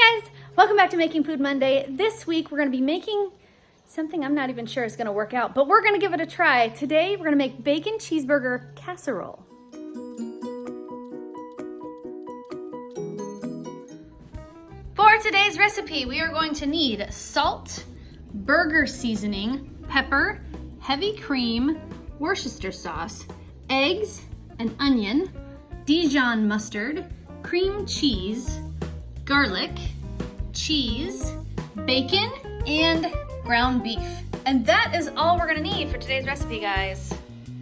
Hi guys, welcome back to Making Food Monday. This week we're going to be making something I'm not even sure is going to work out, but we're going to give it a try. Today we're going to make bacon cheeseburger casserole. For today's recipe, we are going to need salt, burger seasoning, pepper, heavy cream, Worcestershire sauce, eggs, an onion, Dijon mustard, cream cheese, garlic, cheese, bacon, and ground beef. And that is all we're gonna need for today's recipe, guys.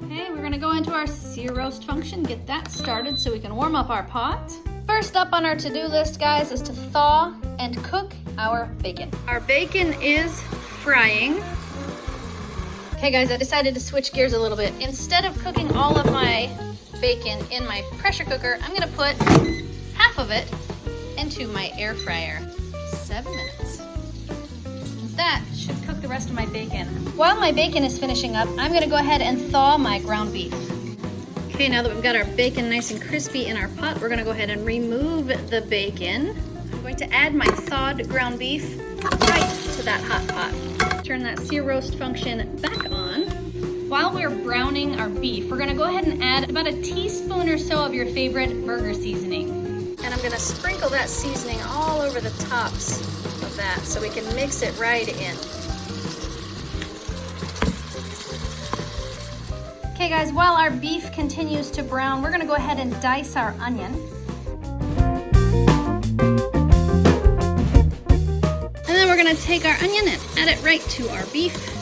Okay, we're gonna go into our sear roast function, get that started so we can warm up our pot. First up on our to-do list, guys, is to thaw and cook our bacon. Our bacon is frying. Okay guys, I decided to switch gears a little bit. Instead of cooking all of my bacon in my pressure cooker, I'm gonna put half of it into my air fryer. 7 minutes. That should cook the rest of my bacon. While my bacon is finishing up, I'm gonna go ahead and thaw my ground beef. Okay, now that we've got our bacon nice and crispy in our pot, we're gonna go ahead and remove the bacon. I'm going to add my thawed ground beef right to that hot pot. Turn that sear roast function back on. While we're browning our beef, we're gonna go ahead and add about a teaspoon or so of your favorite burger seasoning. And I'm gonna sprinkle that seasoning all over the tops of that so we can mix it right in. Okay guys, while our beef continues to brown, we're gonna go ahead and dice our onion. And then we're gonna take our onion and add it right to our beef.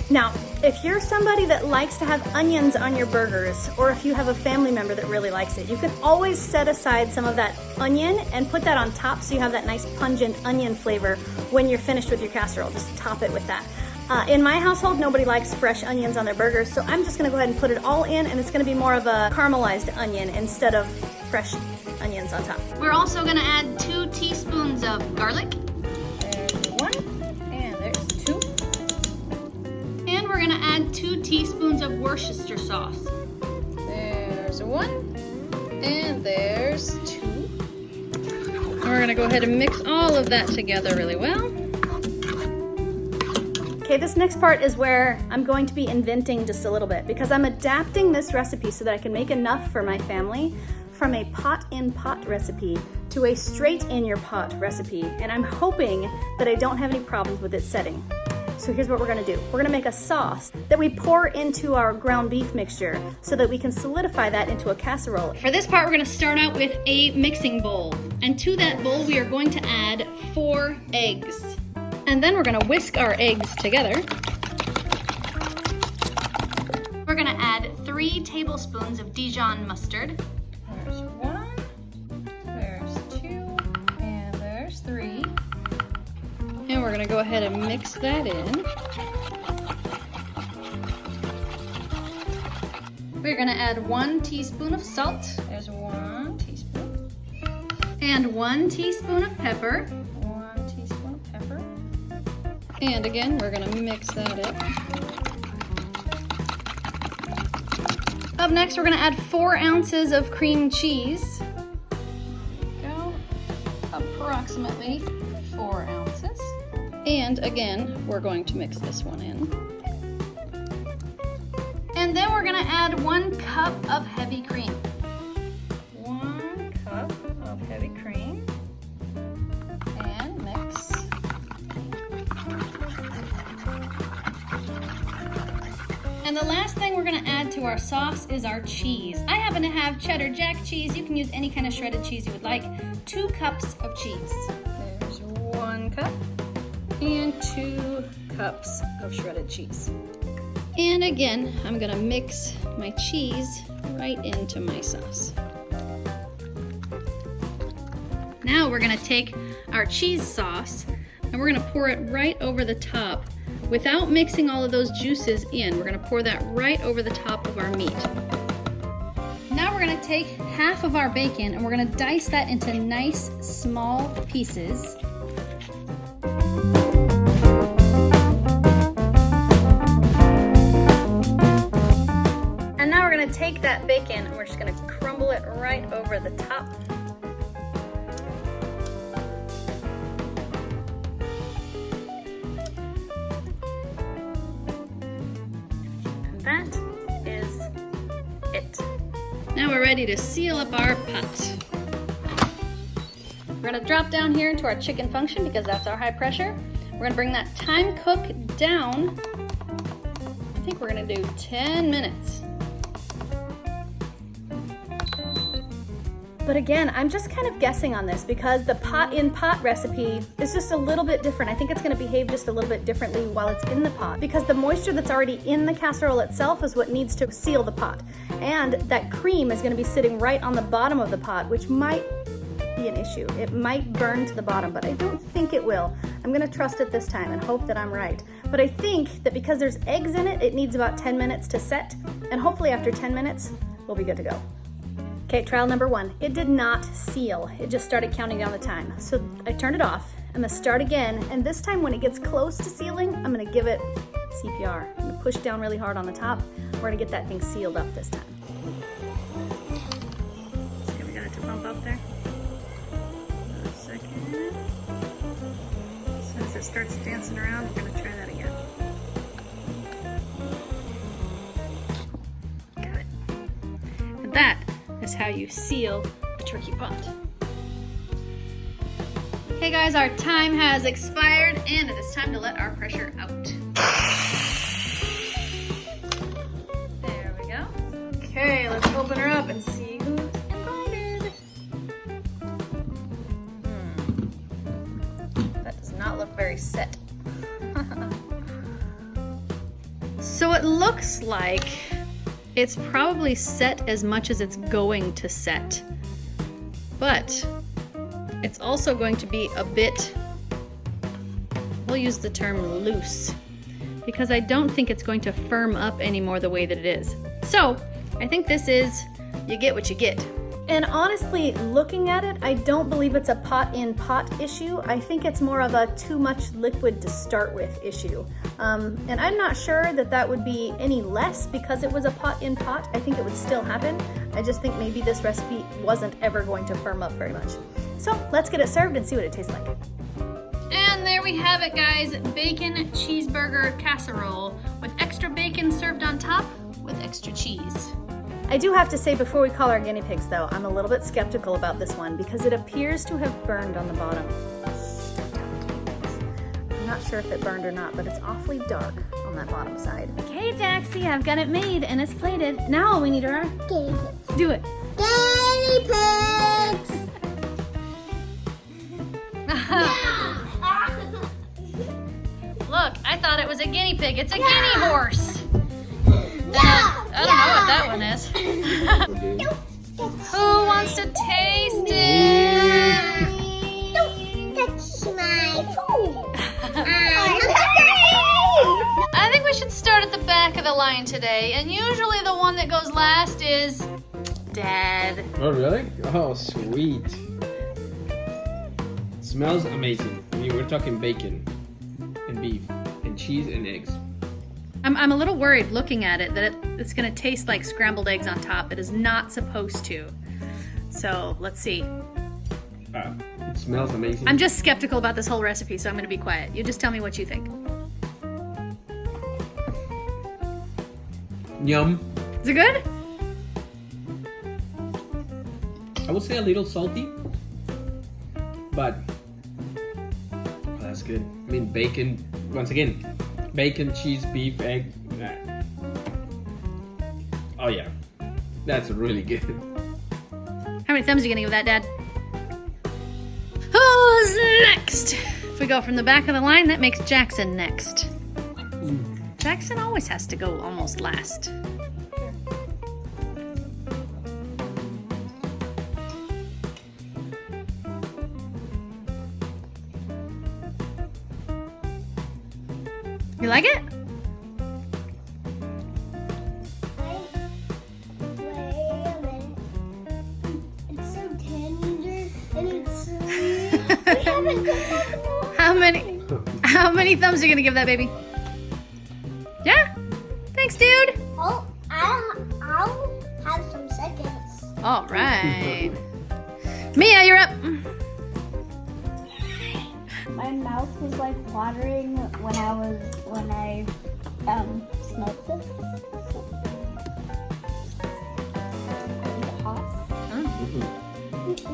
Now, if you're somebody that likes to have onions on your burgers, or if you have a family member that really likes it, you can always set aside some of that onion and put that on top so you have that nice pungent onion flavor when you're finished with your casserole. Just top it with that. In my household, nobody likes fresh onions on their burgers, so I'm just gonna go ahead and put it all in, and it's gonna be more of a caramelized onion instead of fresh onions on top. We're also gonna add 2 teaspoons of garlic. There's 1, and there's 2. And we're gonna add 2 teaspoons of Worcestershire sauce. There's 1, and there's 2. And we're gonna go ahead and mix all of that together really well. Okay, this next part is where I'm going to be inventing just a little bit because I'm adapting this recipe so that I can make enough for my family from a pot-in-pot recipe to a straight-in-your-pot recipe. And I'm hoping that I don't have any problems with its setting. So here's what we're gonna do. We're gonna make a sauce that we pour into our ground beef mixture so that we can solidify that into a casserole. For this part, we're gonna start out with a mixing bowl. And to that bowl, we are going to add 4 eggs. And then we're gonna whisk our eggs together. We're gonna add 3 tablespoons of Dijon mustard. There's 1, there's 2, and there's 3. And we're gonna go ahead and mix that in. We're gonna add 1 teaspoon of salt. There's 1 teaspoon. And 1 teaspoon of pepper. 1 teaspoon of pepper. And again, we're gonna mix that in. Up next, we're gonna add 4 ounces of cream cheese. There we go. Approximately 4 ounces. And again, we're going to mix this one in. And then we're gonna add 1 cup of heavy cream. 1 cup of heavy cream. And mix. And the last thing we're gonna add to our sauce is our cheese. I happen to have cheddar jack cheese. You can use any kind of shredded cheese you would like. 2 cups of cheese. There's 1 cup. And 2 cups of shredded cheese. And again, I'm gonna mix my cheese right into my sauce. Now we're gonna take our cheese sauce and we're gonna pour it right over the top without mixing all of those juices in. We're gonna pour that right over the top of our meat. Now we're gonna take half of our bacon and we're gonna dice that into nice small pieces. Take that bacon and we're just going to crumble it right over the top. Now we're ready to seal up our pot. We're gonna drop down here into our chicken function because that's our high pressure. We're gonna bring that time cook down. I think we're gonna do 10 minutes. But again, I'm just kind of guessing on this because the pot-in-pot recipe is just a little bit different. I think it's gonna behave just a little bit differently while it's in the pot because the moisture that's already in the casserole itself is what needs to seal the pot. And that cream is gonna be sitting right on the bottom of the pot, which might be an issue. It might burn to the bottom, but I don't think it will. I'm gonna trust it this time and hope that I'm right. But I think that because there's eggs in it, it needs about 10 minutes to set, and hopefully after 10 minutes, we'll be good to go. Okay, trial number 1. It did not seal. It just started counting down the time. So I turned it off. I'm gonna start again, and this time when it gets close to sealing, I'm gonna give it CPR. I'm gonna push down really hard on the top. We're gonna get that thing sealed up this time. Okay, we got it to bump up there. Another second. As soon as it starts dancing around, we're gonna try that again. Got it. And that is how you seal a turkey pot. Okay guys, our time has expired and it is time to let our pressure out. There we go. Okay, let's open her up and see who's invited. That does not look very set. So it looks like it's probably set as much as it's going to set, but it's also going to be a bit, we'll use the term loose, because I don't think it's going to firm up anymore the way that it is. So I think this is, you get what you get. And honestly, looking at it, I don't believe it's a pot-in-pot issue. I think it's more of a too much liquid to start with issue. And I'm not sure that that would be any less because it was a pot-in-pot. I think it would still happen. I just think maybe this recipe wasn't ever going to firm up very much. So let's get it served and see what it tastes like. And there we have it, guys. Bacon cheeseburger casserole with extra bacon served on top with extra cheese. I do have to say before we call our guinea pigs though, I'm a little bit skeptical about this one because it appears to have burned on the bottom. I'm not sure if it burned or not, but it's awfully dark on that bottom side. Okay, Jaxie, I've got it made and it's plated. Now all we need are our guinea pigs. Do it. Guinea pigs! Look, I thought it was a guinea pig. It's a guinea horse. I don't know what that one is. Who wants to taste it? Don't touch my food. I think we should start at the back of the line today, and usually the one that goes last is Dad. Oh, really? Oh, sweet. It smells amazing. I mean, we're talking bacon and beef and cheese and eggs. I'm a little worried looking at it that it's going to taste like scrambled eggs on top. It is not supposed to. So let's see. It smells amazing. I'm just skeptical about this whole recipe, so I'm going to be quiet. You just tell me what you think. Yum. Is it good? I would say a little salty, but that's good. I mean, bacon, once again, bacon, cheese, beef, egg. Oh yeah, that's really good. How many thumbs are you going to give that, Dad? Who's next? If we go from the back of the line, that makes Jackson next. Jackson always has to go almost last. You like it? Wait a minute. It's so tender and it's sweet. We haven't done that in a while. How many thumbs are you gonna give that baby? Yeah? Thanks, dude. Oh, I'll have some seconds. All right. Mia, you're up. My mouth was like watering when I smelled this.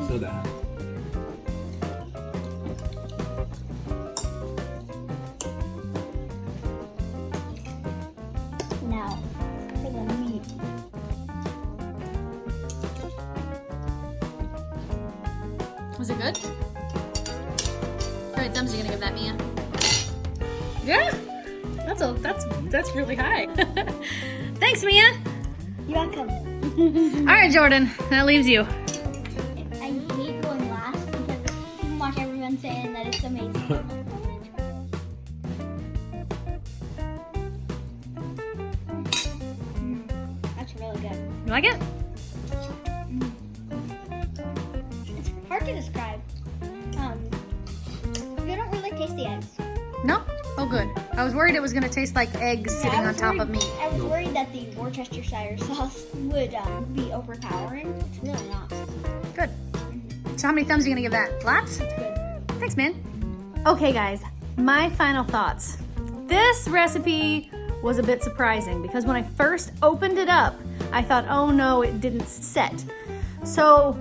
Soda. Now, for the meat. Was it good? How many thumbs are you gonna give that, Mia? Yeah, that's really high. Thanks, Mia. You're welcome. All right, Jordan, that leaves you. I hate going last because you watch everyone saying that it's amazing. That's really good. You like it? It's hard to describe. You don't really taste the eggs. No? Oh, good. I was worried it was gonna taste like eggs sitting on top of meat. I was worried that the Worcestershire sauce would be overpowering. It's really not. Good. So how many thumbs are you gonna give that? Lots? It's good. Thanks, man. Okay, guys, my final thoughts. This recipe was a bit surprising because when I first opened it up, I thought, oh no, it didn't set. So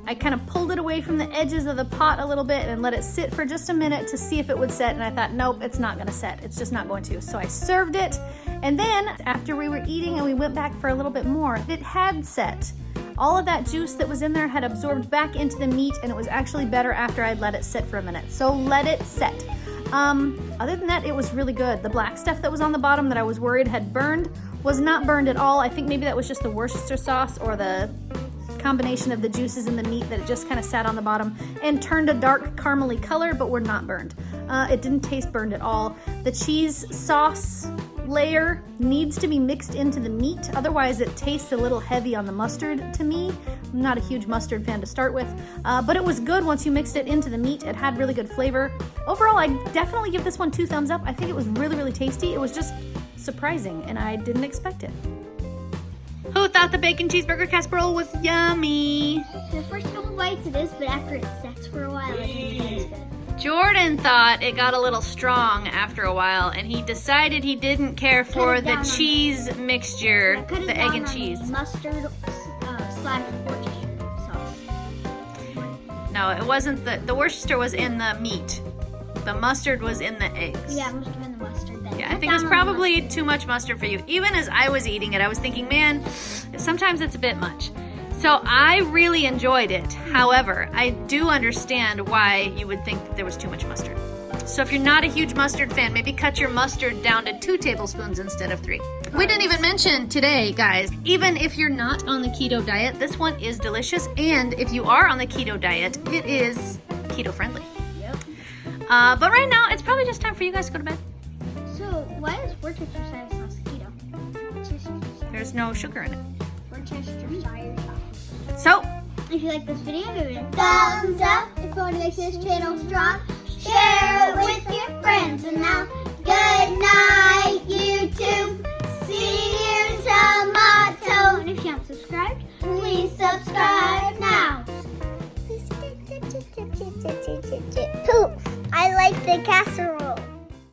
I kind of pulled it away from the edges of the pot a little bit and let it sit for just a minute to see if it would set. And I thought, nope, it's not gonna set. It's just not going to. So I served it. And then after we were eating and we went back for a little bit more, it had set. All of that juice that was in there had absorbed back into the meat, and it was actually better after I'd let it sit for a minute. So let it set. Other than that, it was really good. The black stuff that was on the bottom that I was worried had burned was not burned at all. I think maybe that was just the Worcestershire sauce or the combination of the juices in the meat that it just kind of sat on the bottom and turned a dark caramely color, but were not burned. It didn't taste burned at all. The cheese sauce layer needs to be mixed into the meat, otherwise it tastes a little heavy on the mustard to me. I'm not a huge mustard fan to start with, but it was good once you mixed it into the meat. It had really good flavor. Overall, I definitely give this one 2 thumbs up. I think it was really, really tasty. It was just surprising, and I didn't expect it. Who thought the bacon cheeseburger casserole was yummy? The first couple bites it is, but after it sets for a while, I think it tastes good. Jordan thought it got a little strong after a while, and he decided he didn't care for the cheese mixture, the egg and cheese. Mustard slash Worcestershire sauce. No, it wasn't the Worcester was in the meat. The mustard was in the eggs. Yeah, it must have been the mustard then. Yeah, I think it was probably too much mustard for you. Even as I was eating it, I was thinking, man, sometimes it's a bit much. So I really enjoyed it. However, I do understand why you would think that there was too much mustard. So if you're not a huge mustard fan, maybe cut your mustard down to 2 tablespoons instead of 3. We didn't even mention today, guys, even if you're not on the keto diet, this one is delicious. And if you are on the keto diet, it is keto friendly. Yep. But right now, it's probably just time for you guys to go to bed. So why is Worcestershire sauce keto? There's no sugar in it. Worcestershire sauce. So, if you like this video, give it a thumbs up. If you want to make this channel strong, share it with your friends. And now, good night, YouTube. See you tomorrow. And if you haven't subscribed, please subscribe now. Poof! I like the casserole.